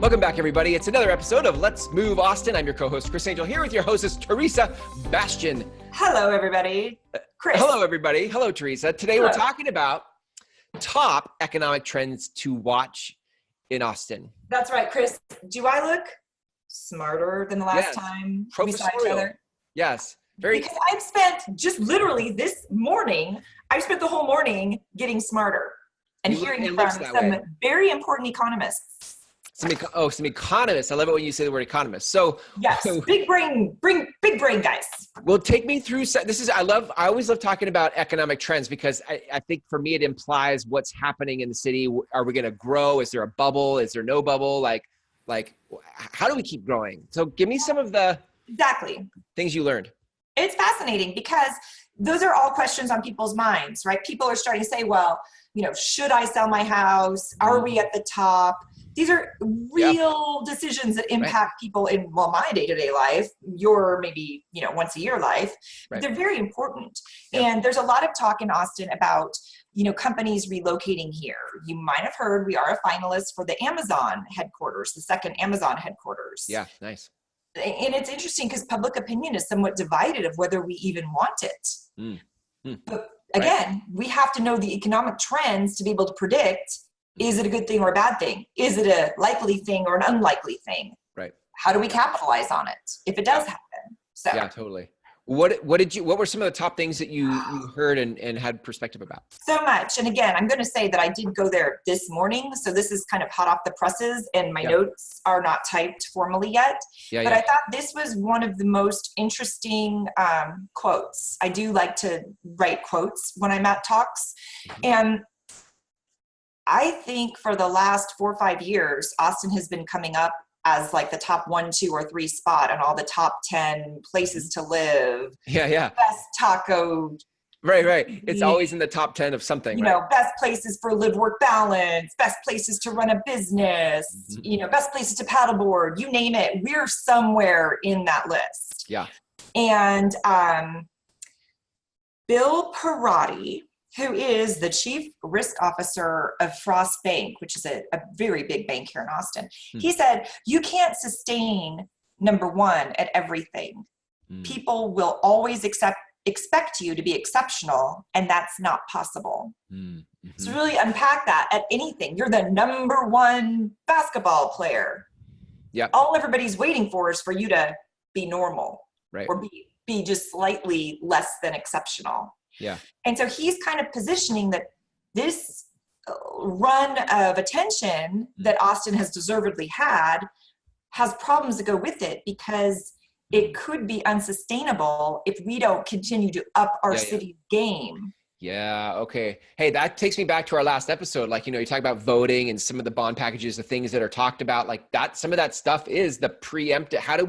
Welcome back, everybody. It's another episode of Let's Move Austin. I'm your co-host, Chris Angel, here with your hostess, Teresa Bastian. Hello, everybody. Chris. Hello, everybody. Hello, Teresa. Today we're talking about top economic trends to watch in Austin. That's right, Chris. Do I look smarter than the last time we saw each other? Yes. Because I've spent just literally this morning, I've spent the whole morning getting smarter and hearing from some very important economists. Some economists. I love it when you say the word economist. So yes, big brain guys. Well, take me through. I always love talking about economic trends because I think for me, it implies what's happening in the city. Are we going to grow? Is there a bubble? Is there no bubble? Like, how do we keep growing? So give me some of the things you learned. It's fascinating because those are all questions on people's minds, right? People are starting to say, well, should I sell my house? Are we at the top? These are real decisions that impact people in, my day-to-day life, your maybe, once a year life. Right. They're very important. Yep. And there's a lot of talk in Austin about, companies relocating here. You might have heard we are a finalist for the Amazon headquarters, the second Amazon headquarters. Yeah, nice. And it's interesting because public opinion is somewhat divided of whether we even want it. But again, we have to know the economic trends to be able to predict, is it a good thing or a bad thing? Is it a likely thing or an unlikely thing? Right. How do we capitalize on it if it does happen? So yeah, totally. What were some of the top things that you heard and had perspective about? So much. And again, I'm going to say that I did go there this morning. So this is kind of hot off the presses and my notes are not typed formally yet. But I thought this was one of the most interesting quotes. I do like to write quotes when I'm at talks. And I think for the last 4 or 5 years, Austin has been coming up as like the top 1, 2, or 3 spot on all the top 10 places to live. Yeah. Best taco. Right. It's always in the top 10 of something. Best places for live-work balance, best places to run a business, best places to paddleboard, you name it. We're somewhere in that list. Yeah. And Bill Perotti, who is the chief risk officer of Frost Bank, which is a very big bank here in Austin. He said, you can't sustain number one at everything. People will always expect you to be exceptional, and that's not possible. So really unpack that at anything. You're the number one basketball player. Yeah. All everybody's waiting for is for you to be normal, right? Or be just slightly less than exceptional. Yeah. And so he's kind of positioning that this run of attention that Austin has deservedly had has problems that go with it because it could be unsustainable if we don't continue to up our city's game. Yeah. Okay. Hey, that takes me back to our last episode. You talk about voting and some of the bond packages, the things that are talked about like that. Some of that stuff is the preemptive. How do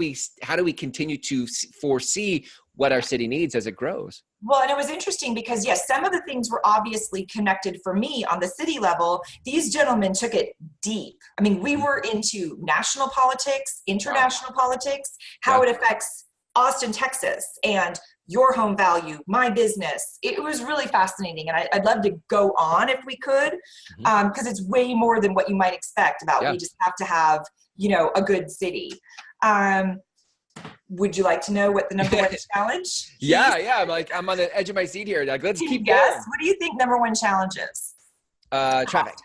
we continue to foresee what our city needs as it grows? Well, and it was interesting because yes, some of the things were obviously connected for me on the city level. These gentlemen took it deep. I mean, we were into national politics, international politics, how it affects Austin, Texas, and your home value, my business. It was really fascinating. And I'd love to go on if we could, because it's way more than what you might expect about we just have to have, a good city. Would you like to know what the number one challenge? Yeah. I'm on the edge of my seat here. Let's keep going. What do you think number one challenge is? Traffic.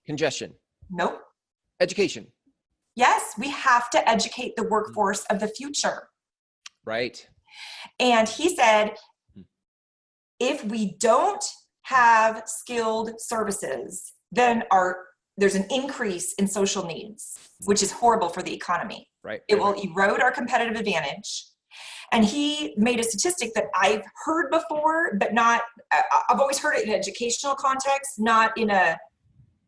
Congestion. Nope. Education. Yes, we have to educate the workforce of the future. Right. And he said, if we don't have skilled services, then there's an increase in social needs, which is horrible for the economy. Right. It will erode our competitive advantage. And he made a statistic that I've heard before, but I've always heard it in an educational context, not in a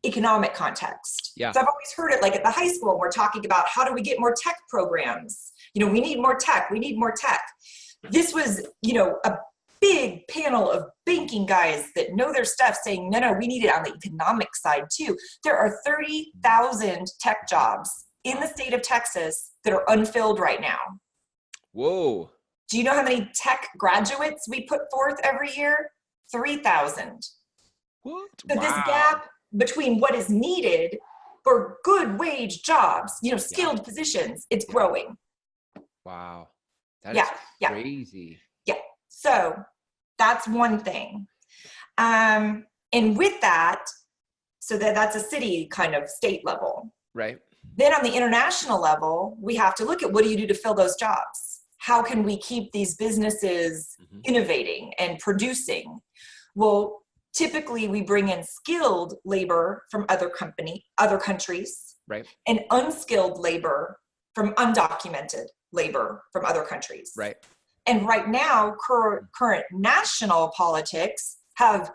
economic context. Yeah. So I've always heard it like at the high school, we're talking about how do we get more tech programs? We need more tech. We need more tech. This was, a big panel of banking guys that know their stuff saying, no, we need it on the economic side too. There are 30,000 tech jobs in the state of Texas that are unfilled right now. Whoa. Do you know how many tech graduates we put forth every year? 3,000. What? So this gap between what is needed for good wage jobs, skilled positions, it's growing. Wow. That Yeah. is crazy. Yeah. So that's one thing. And with that, so that's a city kind of state level. Right. Then on the international level, we have to look at what do you do to fill those jobs? How can we keep these businesses innovating and producing? Well, typically we bring in skilled labor from other countries, right, and unskilled labor from undocumented labor from other countries. Right. And right now, current national politics have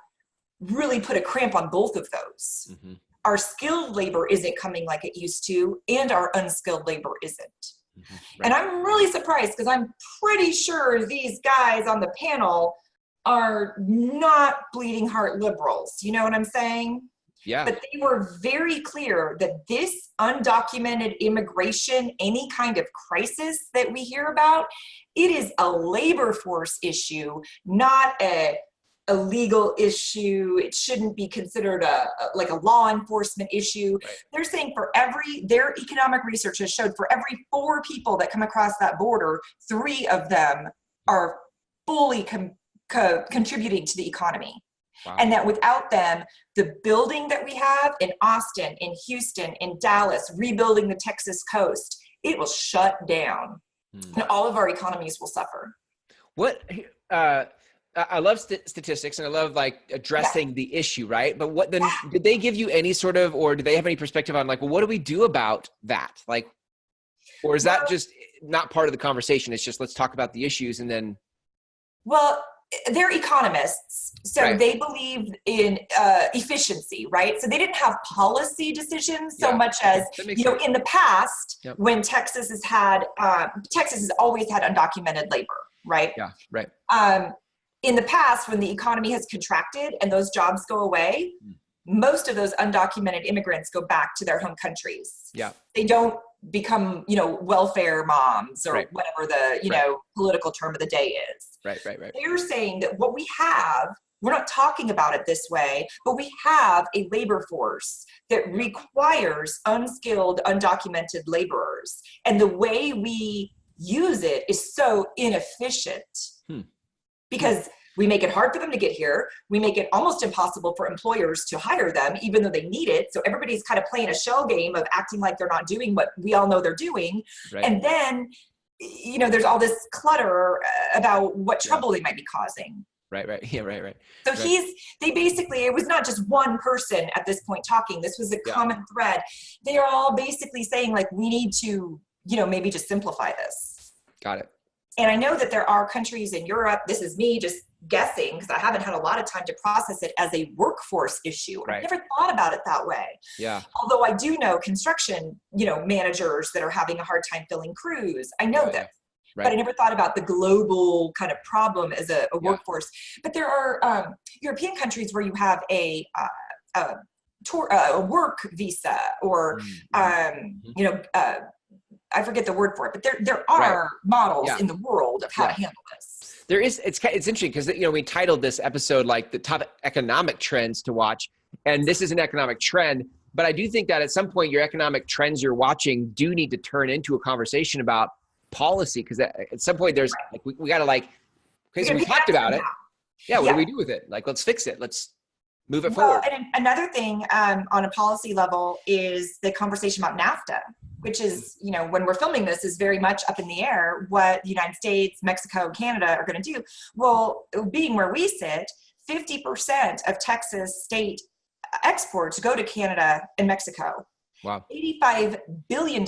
really put a cramp on both of those. Mm-hmm. Our skilled labor isn't coming like it used to, and our unskilled labor isn't. Mm-hmm. Right. And I'm really surprised because I'm pretty sure these guys on the panel are not bleeding heart liberals. You know what I'm saying? Yeah. But they were very clear that this undocumented immigration, any kind of crisis that we hear about, it is a labor force issue, not a legal issue. It shouldn't be considered a law enforcement issue. Right. They're saying their economic research has showed for every 4 people that come across that border, 3 of them are fully contributing to the economy. Wow. And that without them, the building that we have in Austin, in Houston, in Dallas, rebuilding the Texas coast, it will shut down. And all of our economies will suffer. What, I love statistics and I love addressing the issue, right? But what then, did they give you any sort of, or do they have any perspective on well, what do we do about that? Or is that just not part of the conversation? It's just, let's talk about the issues and then. Well, they're economists, so right. They believe in efficiency, right? So they didn't have policy decisions so much as, in the past, when Texas has always had undocumented labor, right? Yeah, right. In the past, when the economy has contracted and those jobs go away, most of those undocumented immigrants go back to their home countries. Yeah. They don't become, welfare moms or whatever the, political term of the day is. Right. They're saying that what we have, we're not talking about it this way, but we have a labor force that requires unskilled, undocumented laborers. And the way we use it is so inefficient. Because we make it hard for them to get here. We make it almost impossible for employers to hire them, even though they need it. So everybody's kind of playing a shell game of acting like they're not doing what we all know they're doing. Right. And then, there's all this clutter about what trouble they might be causing. Right. Yeah, right. So it was not just one person at this point talking. This was a common thread. They are all basically saying we need to, maybe just simplify this. Got it. And I know that there are countries in Europe, this is me just guessing because I haven't had a lot of time to process it as a workforce issue. Right. I've never thought about it that way. Yeah. Although I do know construction, managers that are having a hard time filling crews. I know this. Right. But I never thought about the global kind of problem as a workforce. But there are European countries where you have a work visa or, I forget the word for it, but there are models in the world of how to handle this. There is, it's interesting because, we titled this episode the top economic trends to watch. And this is an economic trend, but I do think that at some point your economic trends you're watching do need to turn into a conversation about policy. Because at some point there's we got to because we talked about it. Yeah. What do we do with it? Let's fix it. Let's move it forward. And another thing on a policy level is the conversation about NAFTA, which is, when we're filming this, is very much up in the air what the United States, Mexico, Canada are going to do. Well, being where we sit, 50% of Texas state exports go to Canada and Mexico. Wow. $85 billion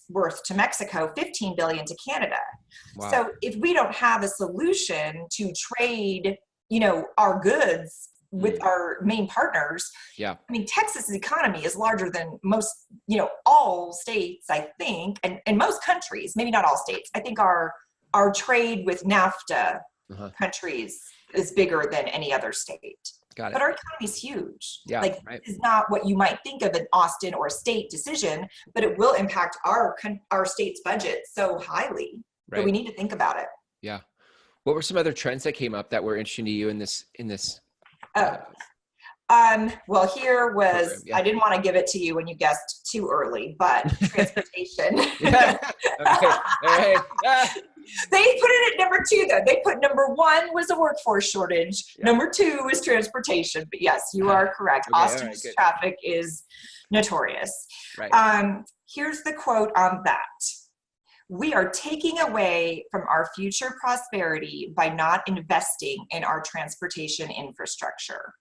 worth to Mexico, $15 billion to Canada. Wow. So if we don't have a solution to trade, our goods with our main partners. Yeah. I mean, Texas's economy is larger than most, all states, I think, and most countries, maybe not all states. I think our trade with NAFTA countries is bigger than any other state. Got it. But our economy is huge. Yeah. This is not what you might think of an Austin or a state decision, but it will impact our state's budget so highly that we need to think about it. Yeah. What were some other trends that came up that were interesting to you in this? Well, here was, program. Yeah. I didn't want to give it to you when you guessed too early, but transportation. Yeah. Okay. All right. They put it at number 2, though. They put number 1 was a workforce shortage. Yeah. Number 2 was transportation. But yes, you are correct. Okay, Austin's traffic is notorious. Right. Here's the quote on that. We are taking away from our future prosperity by not investing in our transportation infrastructure.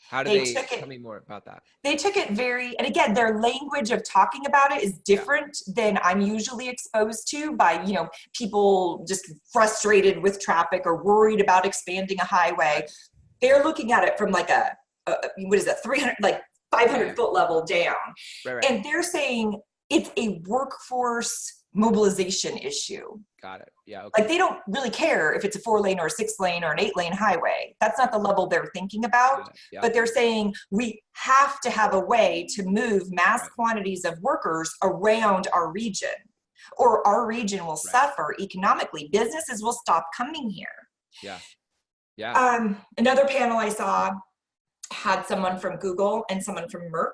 How do they tell me more about that? They took it and again, their language of talking about it is different than I'm usually exposed to by, people just frustrated with traffic or worried about expanding a highway. They're looking at it from like a 300, like 500 foot level down. Right. And they're saying it's a workforce mobilization issue. Got it. Yeah. Okay. Like they don't really care if it's a 4-lane or a 6-lane or an 8-lane highway. That's not the level they're thinking about. Yeah. But they're saying we have to have a way to move mass quantities of workers around our region, or our region will suffer economically. Businesses will stop coming here. Yeah. Yeah. Another panel I saw had someone from Google and someone from Merck.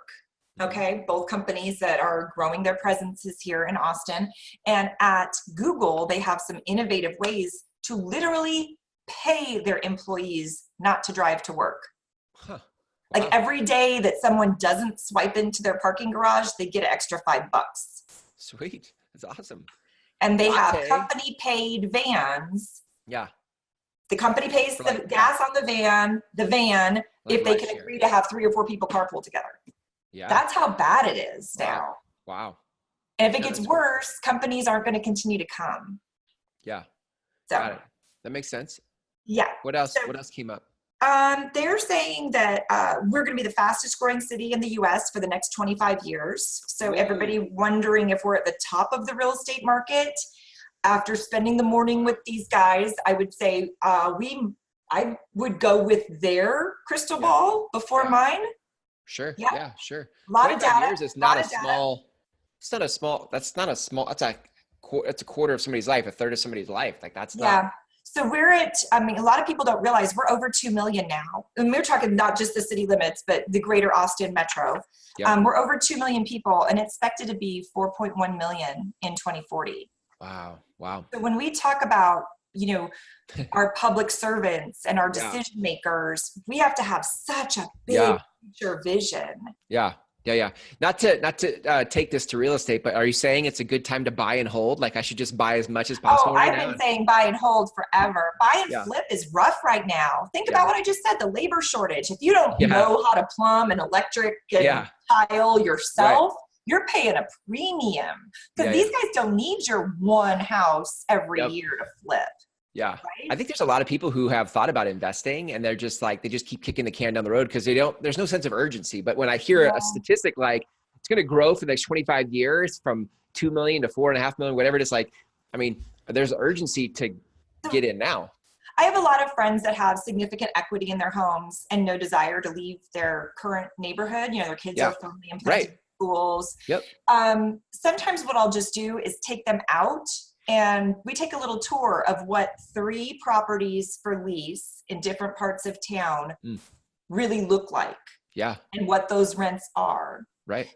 Okay, both companies that are growing their presences here in Austin. And at Google, they have some innovative ways to literally pay their employees not to drive to work. Huh. Wow. Like every day that someone doesn't swipe into their parking garage, they get an extra $5. Sweet. That's awesome. And they have company paid vans. Yeah. The company pays the gas on the van, if they can agree to have 3 or 4 people carpool together. Yeah. That's how bad it is now. Wow. And if it gets worse, companies aren't going to continue to come. Yeah. So got it. That makes sense. Yeah. What else came up? They're saying that we're going to be the fastest growing city in the U.S. for the next 25 years. So everybody wondering if we're at the top of the real estate market. After spending the morning with these guys, I would say I would go with their crystal ball before mine. Sure. Yeah, sure. A lot of data. Years is not a small, that's a quarter of somebody's life, a third of somebody's life. Like that's not. So a lot of people don't realize we're over 2 million now. And we're talking not just the city limits, but the greater Austin metro. Yep. We're over 2 million people and expected to be 4.1 million in 2040. Wow. So when we talk about, our public servants and our decision makers, we have to have such a big future vision. Yeah. Not to take this to real estate, but are you saying it's a good time to buy and hold? Like I should just buy as much as possible? I've been saying buy and hold forever. Buy and flip is rough right now. Think about what I just said, the labor shortage. If you don't know how to plumb and electric and tile yourself, you're paying a premium because these guys don't need your one house every year to flip. Yeah. Right? I think there's a lot of people who have thought about investing and they're just like, they just keep kicking the can down the road because there's no sense of urgency. But when I hear a statistic like it's going to grow for the next 25 years from 2 million to 4.5 million, whatever it is, like, I mean, there's urgency to get in now. I have a lot of friends that have significant equity in their homes and no desire to leave their current neighborhood. Their kids are firmly implanted in schools. Yep. Sometimes what I'll just do is take them out and we take a little tour of what 3 properties for lease in different parts of town really look like. Yeah. And what those rents are. Right.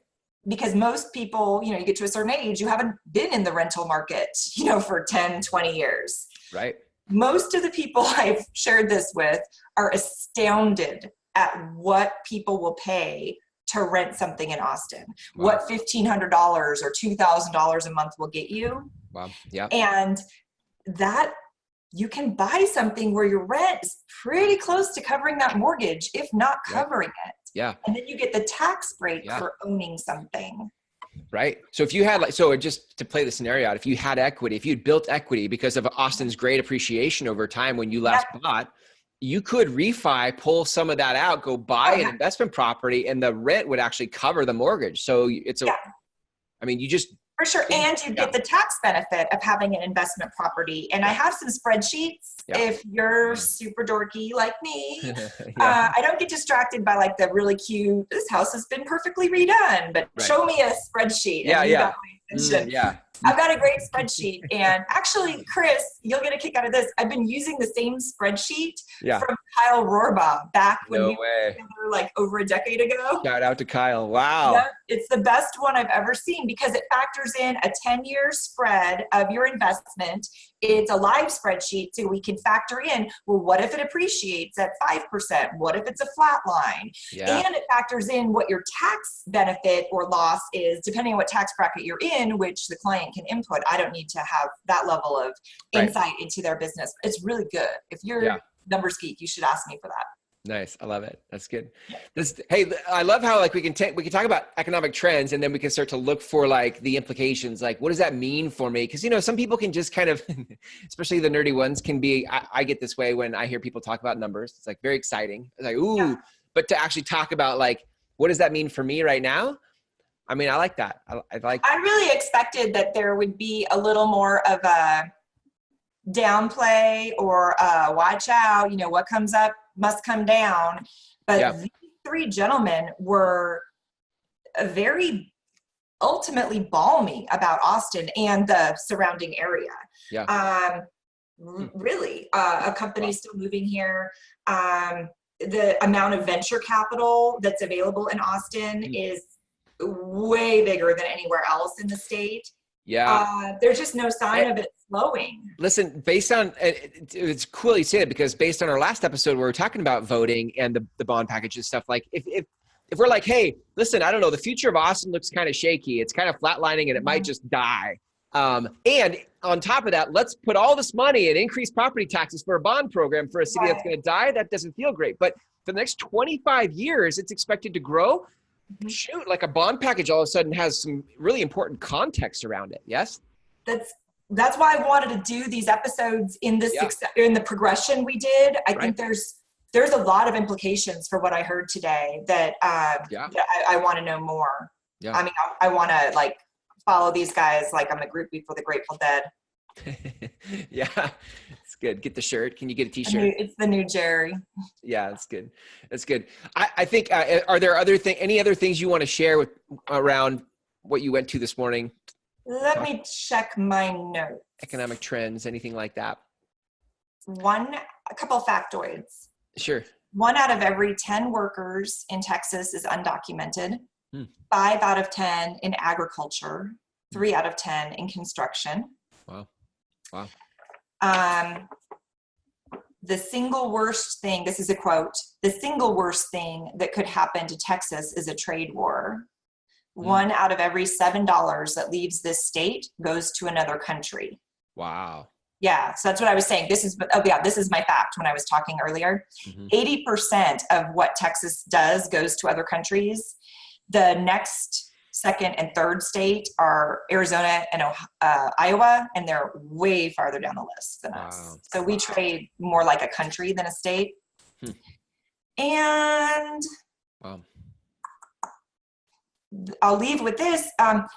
Because most people, you get to a certain age, you haven't been in the rental market, for 10, 20 years. Right. Most of the people I've shared this with are astounded at what people will pay to rent something in Austin. Wow. What $1,500 or $2,000 a month will get you. Wow. Yeah. And that you can buy something where your rent is pretty close to covering that mortgage, if not covering it. Yeah. And then you get the tax break for owning something. Right. So if you had just to play the scenario out, if you had equity, if you'd built equity because of Austin's great appreciation over time when you last bought, you could refi, pull some of that out, go buy an investment property, and the rent would actually cover the mortgage. So it's you just. For sure. And you get the tax benefit of having an investment property. And I have some spreadsheets if you're super dorky like me. I don't get distracted by like the really cute, this house has been perfectly redone, but show me a spreadsheet. I've got a great spreadsheet. And actually, Chris, you'll get a kick out of this. I've been using the same spreadsheet from Kyle Rohrbaugh back when we were together like over a decade ago. Shout out to Kyle. Wow. Yep. It's the best one I've ever seen because it factors in a 10-year spread of your investment. It's a live spreadsheet, so we can factor in, well, what if it appreciates at 5%? What if it's a flat line? Yeah. And it factors in what your tax benefit or loss is, depending on what tax bracket you're in, which the client can input. I don't need to have that level of insight into their business. It's really good. If you're a numbers geek, you should ask me for that. Nice. I love it. That's good. Hey, I love how like we can talk about economic trends and then we can start to look for like the implications. Like, what does that mean for me? Because, you know, some people can just kind of, especially the nerdy ones can be, I get this way when I hear people talk about numbers. It's like very exciting. It's like, ooh, but to actually talk about like, what does that mean for me right now? I mean, I like that. I really expected that there would be a little more of a downplay or watch out, you know, what comes up must come down. But these three gentlemen were very ultimately balmy about Austin and the surrounding area. Really, a company still moving here. The amount of venture capital that's available in Austin is way bigger than anywhere else in the state. There's just no sign of it slowing. Listen, based on, it's cool you say that because based on our last episode where we were talking about voting and the bond package and stuff, like if we're like, hey, listen, I don't know, the future of Austin looks kind of shaky. It's kind of flatlining and it might just die. And on top of that, let's put all this money and increase property taxes for a bond program for a city that's going to die. That doesn't feel great. But for the next 25 years, it's expected to grow. Shoot, like a bond package all of a sudden has some really important context around it. Yes? That's why I wanted to do these episodes in this in the progression we did. I think there's a lot of implications for what I heard today that that I want to know more. I mean, I want to like follow these guys like I'm a groupie for the Grateful Dead. It's good. Get the shirt. Can you get a t-shirt? It's the new Jerry. Yeah, that's good. That's good. I think, are there any other things you want to share around what you went to this morning? Let me check my notes. Economic trends, anything like that? A couple factoids. Sure. 1 out of every 10 workers in Texas is undocumented. 5 out of 10 in agriculture. 3 out of 10 in construction. Wow. The single worst thing, this is a quote, the single worst thing that could happen to Texas is a trade war. 1 out of every $7 that leaves this state goes to another country. Wow. Yeah, so that's what I was saying. This is my fact when I was talking earlier. 80% of what Texas does goes to other countries. The next second and third state are Arizona and Iowa, and they're way farther down the list than us. So we trade more like a country than a state. And I'll leave with this.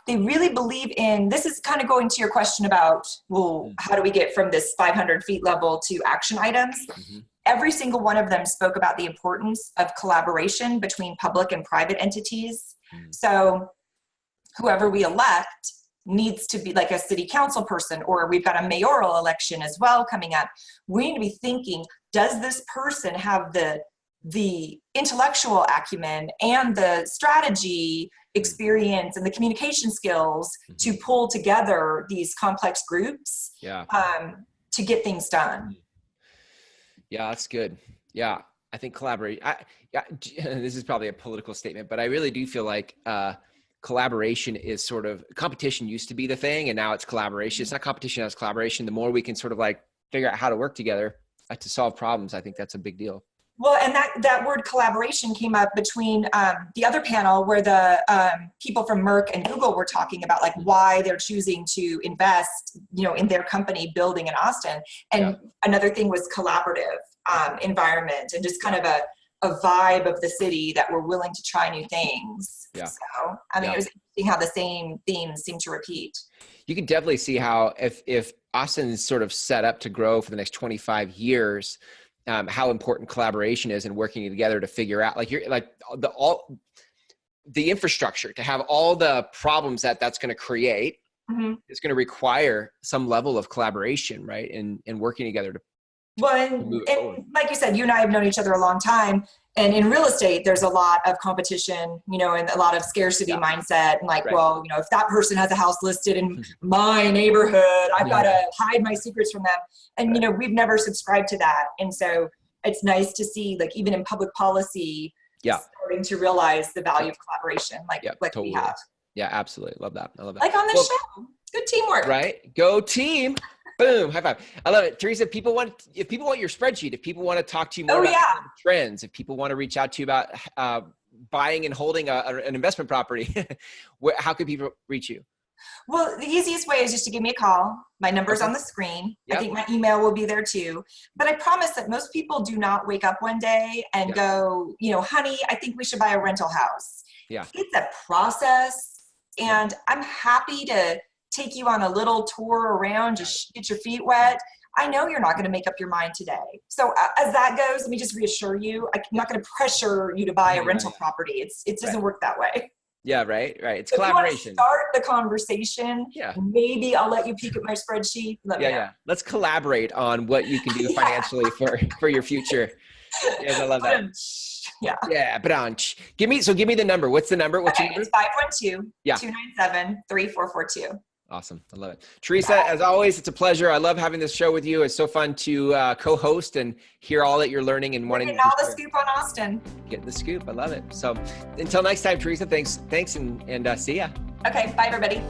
They really believe in, this is kind of going to your question about, well, how do we get from this 500 feet level to action items? Every single one of them spoke about the importance of collaboration between public and private entities. So whoever we elect needs to be like a city council person, or we've got a mayoral election as well coming up. We need to be thinking, does this person have the intellectual acumen and the strategy experience and the communication skills to pull together these complex groups to get things done? Yeah, that's good. Yeah, I think collaborate. This is probably a political statement, but I really do feel like collaboration is sort of, competition used to be the thing, and now it's collaboration. It's not competition, it's collaboration. The more we can sort of like figure out how to work together to solve problems, I think that's a big deal. Well, and that word collaboration came up between the other panel where the people from Merck and Google were talking about like why they're choosing to invest, in their company building in Austin. And another thing was collaborative environment and just kind of a vibe of the city that we're willing to try new things. So, it was interesting how the same themes seem to repeat. You can definitely see how if Austin is sort of set up to grow for the next 25 years, how important collaboration is and working together to figure out the infrastructure to have all the problems that's going to create it's going to require some level of collaboration, right? And working together to Well, move it forward. and like you said, you and I have known each other a long time. And in real estate, there's a lot of competition, you know, and a lot of scarcity mindset. And like, well, you know, if that person has a house listed in my neighborhood, I've got to hide my secrets from them. And, you know, we've never subscribed to that. And so it's nice to see, like, even in public policy, starting to realize the value of collaboration, like totally. We have. Yeah, absolutely. Love that. I love that. Like on this show. Good teamwork. Right? Go team. Boom. High five. I love it. Teresa, if people want your spreadsheet, if people want to talk to you more about trends, if people want to reach out to you about buying and holding an investment property, how can people reach you? Well, the easiest way is just to give me a call. My number's on the screen. I think my email will be there too. But I promise that most people do not wake up one day and go, you know, honey, I think we should buy a rental house. Yeah. It's a process. And I'm happy to take you on a little tour around, just get your feet wet. I know you're not going to make up your mind today. So as that goes, let me just reassure you, I'm not going to pressure you to buy a rental property. It doesn't work that way. Yeah, right. It's if collaboration. You want to start the conversation. Maybe I'll let you peek at my spreadsheet. Let me know. Let's collaborate on what you can do financially for your future. Yes, I love that. Branch. Give me the number. What's the number? What's your number? It's 512-297-3442. Awesome. I love it. Teresa, as always, it's a pleasure. I love having this show with you. It's so fun to co-host and hear all that you're learning and wanting to all the scoop on Austin. Get the scoop. I love it. So until next time, Teresa, thanks and see ya. Okay. Bye, everybody.